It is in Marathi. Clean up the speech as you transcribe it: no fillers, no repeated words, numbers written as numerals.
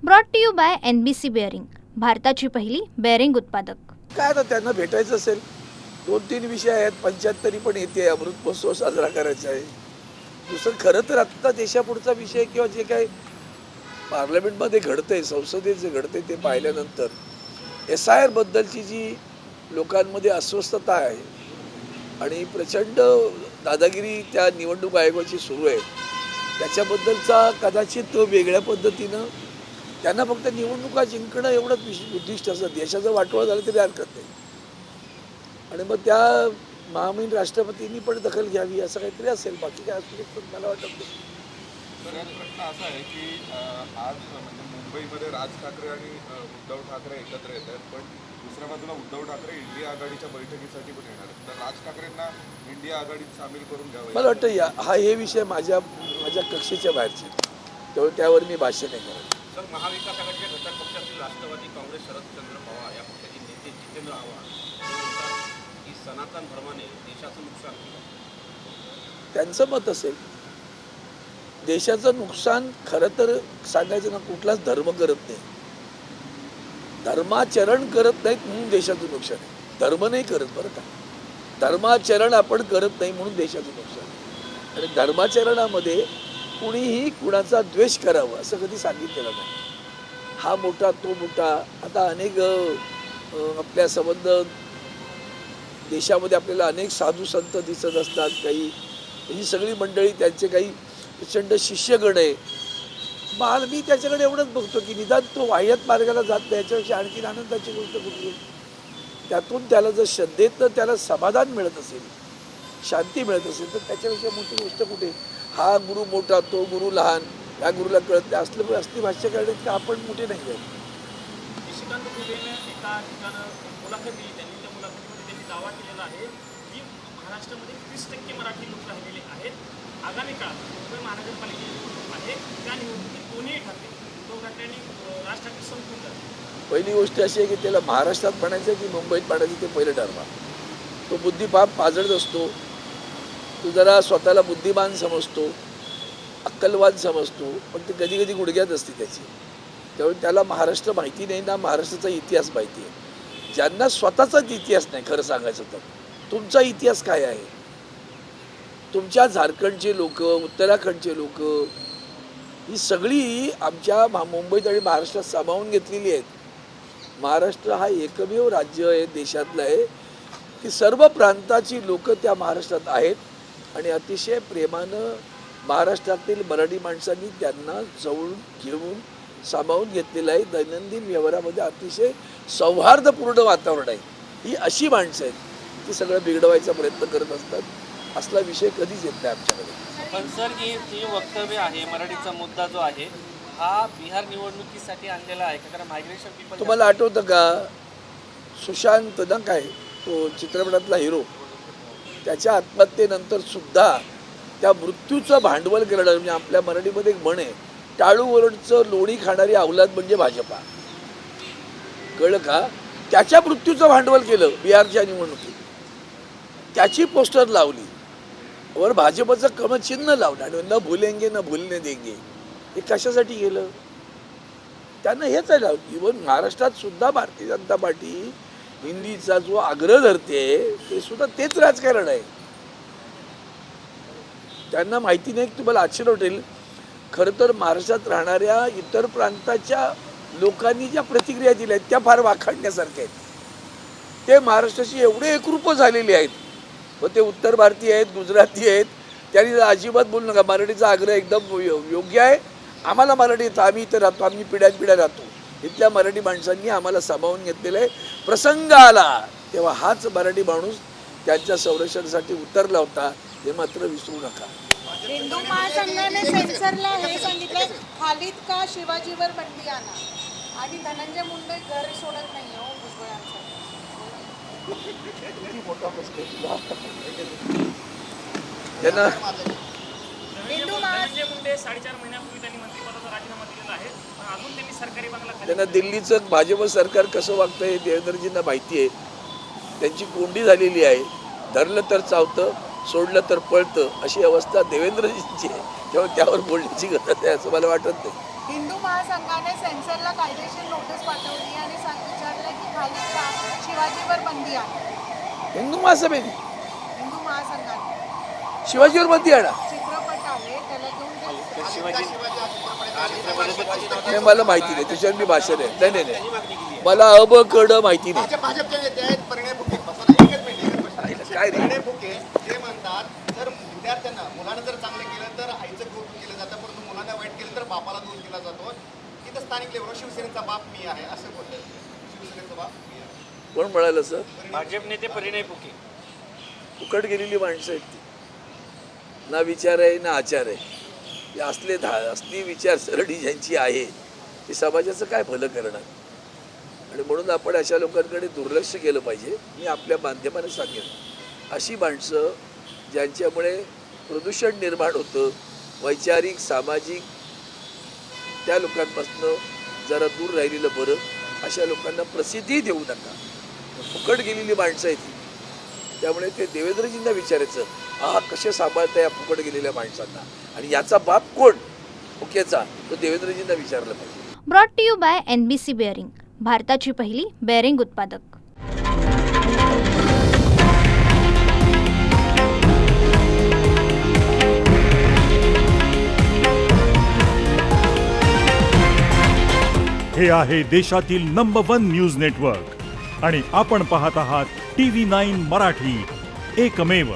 Brought to you by NBC bearing, भारताची पहिली बेअरिंग उत्पादक. काय आता त्यांना भेटायचं असेल, 2-3 विषय आहेत. 75 पण येते, अमृत महोत्सव साजरा करायचा आहे. दुसरं खरं तर आत्ता देशापुढचा विषय किंवा जे काही पार्लमेंटमध्ये घडतंय, संसदेत जे घडतंय ते पाहिल्यानंतर SIR बद्दलची जी लोकांमध्ये अस्वस्थता आहे आणि प्रचंड दादागिरी त्या निवडणूक आयोगाची सुरू आहे, त्याच्याबद्दलचा कदाचित वेगळ्या पद्धतीनं त्यांना फक्त निवडणुका जिंकणं एवढंच उद्दिष्ट असतं. देशाचं वाटोळं झालं तरी हरकत नाही. आणि मग त्या महामहिम राष्ट्रपतींनी पण दखल घ्यावी असं काहीतरी असेल. बाकी काय असू शकतं मला वाटत नाही. तर प्रश्न असा आहे की आज म्हणजे मुंबईमध्ये राज ठाकरे आणि उद्धव ठाकरे एकत्र येत आहेत, पण दुसऱ्या बाजूला उद्धव ठाकरे इंडिया आघाडीच्या बैठकीसाठी पण येणार आहेत. तर राज ठाकरेंना इंडिया आघाडीत सामील करून घ्यावं. मला वाटतं हे विषय माझ्या कक्षेच्या बाहेरचे, त्यामुळे त्यावर मी भाष्य नाही करत. सर, महाविकास आघाडीच्या घटक पक्षातील राष्ट्रवादी काँग्रेस, शरदचंद्र पवार या पक्षाचे नेते जितेंद्र आव्हाड हे म्हणतात की सनातन धर्माने देशाचं नुकसान केलं. त्यांचं मत असेल. देशाचं नुकसान खरं तर सांगायचं ना, कुठलाच धर्म करत नाही. धर्माचरण करत नाहीत म्हणून देशाचं नुकसान आहे. धर्म नाही करत बरं का, धर्माचरण आपण करत नाही म्हणून देशाचं नुकसान आहे. आणि धर्माचरणामध्ये कुणीही कुणाचा द्वेष करावा असं कधी सांगितलेलं नाही. हा मोठा तो मोठा. आता अनेक आपल्या संबंध देशामध्ये आपल्याला अनेक साधू संत दिसत असतात. काही ही सगळी मंडळी त्यांचे काही प्रचंड शिष्यगण आहे. मग मी त्याच्याकडे एवढंच बघतो की निदान तो वाह्यात मार्गाला जात नाही, याच्यापेक्षा आणखीन आनंदाची गोष्ट कुठली. त्यातून त्याला जर श्रद्धेतनं त्याला समाधान मिळत असेल, शांती मिळत असेल, तर त्याच्यापेक्षा मोठी गोष्ट कुठे. हा गुरु मोठा तो गुरु लहान, या गुरुला कळत नाही असली भाष्य करण्यात का आपण मोठे नाही आहेत. निशिकांत दुबेने एका ठिकाणं मुलाखत दिली. त्या मुलाखतीमध्ये त्यांनी दावा केलेला आहे की महाराष्ट्रामध्ये 30% मराठी लोक राहिलेले आहेत. आगामी काळात मुंबई महानगरपालिकेची निवडणूक आहे, त्या निवडणुकीत कोणीही ठाकरे, उद्धव ठाकरे आणि राज ठाकरे संपून जातात. पहिली गोष्ट अशी आहे की त्याला महाराष्ट्रात म्हणायचं की मुंबईत म्हणायचं ते पहिलं ठरवा. तो बुद्धिपाप पाजळत असतो. तो जरा स्वतःला बुद्धिमान समजतो, अक्कलवान समजतो, पण ते कधी कधी गुडघ्यात असते त्याची. त्यामुळे त्याला महाराष्ट्र माहिती नाही ना, महाराष्ट्राचा इतिहास माहिती आहे. ज्यांना स्वतःचाच इतिहास नाही खरं सांगायचं तर. तुमचा इतिहास काय आहे? तुमच्या झारखंडचे लोक, उत्तराखंडचे लोक, ही सगळी आमच्या मुंबईत आणि महाराष्ट्रात सामावून घेतलेली आहेत. महाराष्ट्र हा एकमेव राज्य आहे, देशातलं आहे की सर्व प्रांताची लोक त्या महाराष्ट्रात आहेत. आणि अतिशय प्रेमानं महाराष्ट्रातील मराठी माणसांनी त्यांना जवळून घेऊन सामावून घेतलेलं आहे. दैनंदिन व्यवहारामध्ये अतिशय सौहार्दपूर्ण वातावरण आहे. ही अशी माणसं आहेत की सगळं बिघडवायचा प्रयत्न करत असतात. असला विषय कधीच येत नाही आमच्याकडे. पण सर, ही जी वक्तव्य आहे, मराठीचा मुद्दा जो आहे हा बिहार निवडणुकीसाठी आणलेला आहे का? कारण मायग्रेशन पीपल. तुम्हाला आठवतं का सुशांत ना, काय तो चित्रपटातला हिरो, त्याच्या आत्महत्येनंतर सुद्धा त्या मृत्यूचं भांडवल करणारं, म्हणजे आपल्या मराठीमध्ये एक म्हण आहे, टाळूवरचं लोणी खाणारी अवलाद म्हणजे भाजपा. कळलं का? त्याच्या मृत्यूचं भांडवल केलं बिहारच्या निवडणुकीत. त्याची पोस्टर लावली, वर भाजपचं कमचिन्ह लावलं आणि न भुलेंगे न भूलने देंगे. हे कशासाठी केलं? त्यांना हेच आहे. इव्हन महाराष्ट्रात सुद्धा भारतीय जनता पार्टी हिंदीचा जो आग्रह धरते ते सुद्धा तेच राजकारण आहे. त्यांना माहिती नाही की तुम्हाला आश्चर्य वाटेल, खरं तर महाराष्ट्रात राहणाऱ्या इतर प्रांताच्या लोकांनी ज्या प्रतिक्रिया दिल्या आहेत त्या फार वाखाणण्यासारख्या आहेत. ते महाराष्ट्राशी एवढे एकरूप झालेले आहेत. व ते उत्तर भारतीय आहेत, गुजराती आहेत. त्यांनी अजिबात बोलू नका, मराठीचा आग्रह एकदम योग्य आहे. आम्हाला मराठी येतं, आम्ही इथं राहतो, आम्ही पिढ्यानपिढ्या राहतो. इथल्या मराठी माणसांनी आम्हाला सामावून घेतलेलं आहे. प्रसंग आला तेव्हा हाच मराठी माणूस त्यांच्या संरक्षणासाठी उतरला होता, हे मात्र विसरू नका. हिंदू महासंघाने सेन्सरला हे सांगितलं, खालीद का शिवाजीवर बंदी आणा. आणि धनंजय मुंडे घर सोडत नाही हो भुजबळांचं. त्यांना धनंजय मुंडे 4.5 महिन्यापूर्वी त्यांनी मंत्रिपदाचा राजीनामा दिलेला आहे, पण अजून त्यांनी सरकारी बंगला खाली. त्यांना दिल्लीचं भाजप सरकार कसं वागतं हे देवेंद्रजींना माहिती आहे. त्यांची कोंडी झालेली आहे. धरलं तर चावतं, सोडलं तर पळतं, अशी अवस्था देवेंद्रजींची आहे. त्यामुळे त्यावर बोलण्याची गरज आहे असं मला वाटत नाही. हिंदू महासंघाने सेन्सरला कायदेशीर नोटीस पाठवली आणि विचारलं की खाली का शिवाजीवर बंदी आहे. हिंदू महासभेने हिंदू महासंघाने शिवाजीवर बंदी आणा. चित्रपट आहे त्याला घेऊन नाही, मला माहिती नाही, त्याच्यावर मी भाषण आहे. नाही मला अबकड माहिती नाही. भाजपचे नेते आहेत परिणय फुके. एकच मिनिट काय रे? परिणय फुके ते म्हणतात जर विद्यार्थ्यांना मुलांना जर चांगलं केलं तर आईचं कौतुक केलं जातं, परंतु मुलांना वाईट केलं तर बापाला दोष दिला जातो. तिथं स्थानिक लेवलवर शिवसेनेचा बाप मी आहे असं बोलतात. शिवसेनेचा बाप मी आहे. कोण म्हणाल सर? भाजप नेते परिणय फुके. फुकट गेलेली माणसं आहेत ती. ना विचार आहे ना आचार आहे. हे असली विचारसरणी ज्यांची आहे ते समाजाचं काय भलं करणार. आणि म्हणून आपण अशा लोकांकडे दुर्लक्ष केलं पाहिजे. मी आपल्या माध्यमाने सांगेन, अशी माणसं ज्यांच्यामुळे प्रदूषण निर्माण होतं, वैचारिक सामाजिक, त्या लोकांपासून जरा दूर राहिलेलं बरं. अशा लोकांना प्रसिद्धी देऊ नका. फुकट गेलेली माणसं आहेत ती. त्यामुळे ते देवेंद्रजींना विचारायचं, हा कसे सांभाळता या फुकट गेलेल्या माणसांना, आणि याचा बाप कोण फुकेचा, तो देवेंद्रजींना विचारलं पाहिजे. Brought to you by NBC bearing, भारताची पहिली बेअरिंग उत्पादक. हे आहे देशातील नंबर 1 न्यूज नेटवर्क आणि आपण पाहत आहात TV9 मराठी, एकमेव.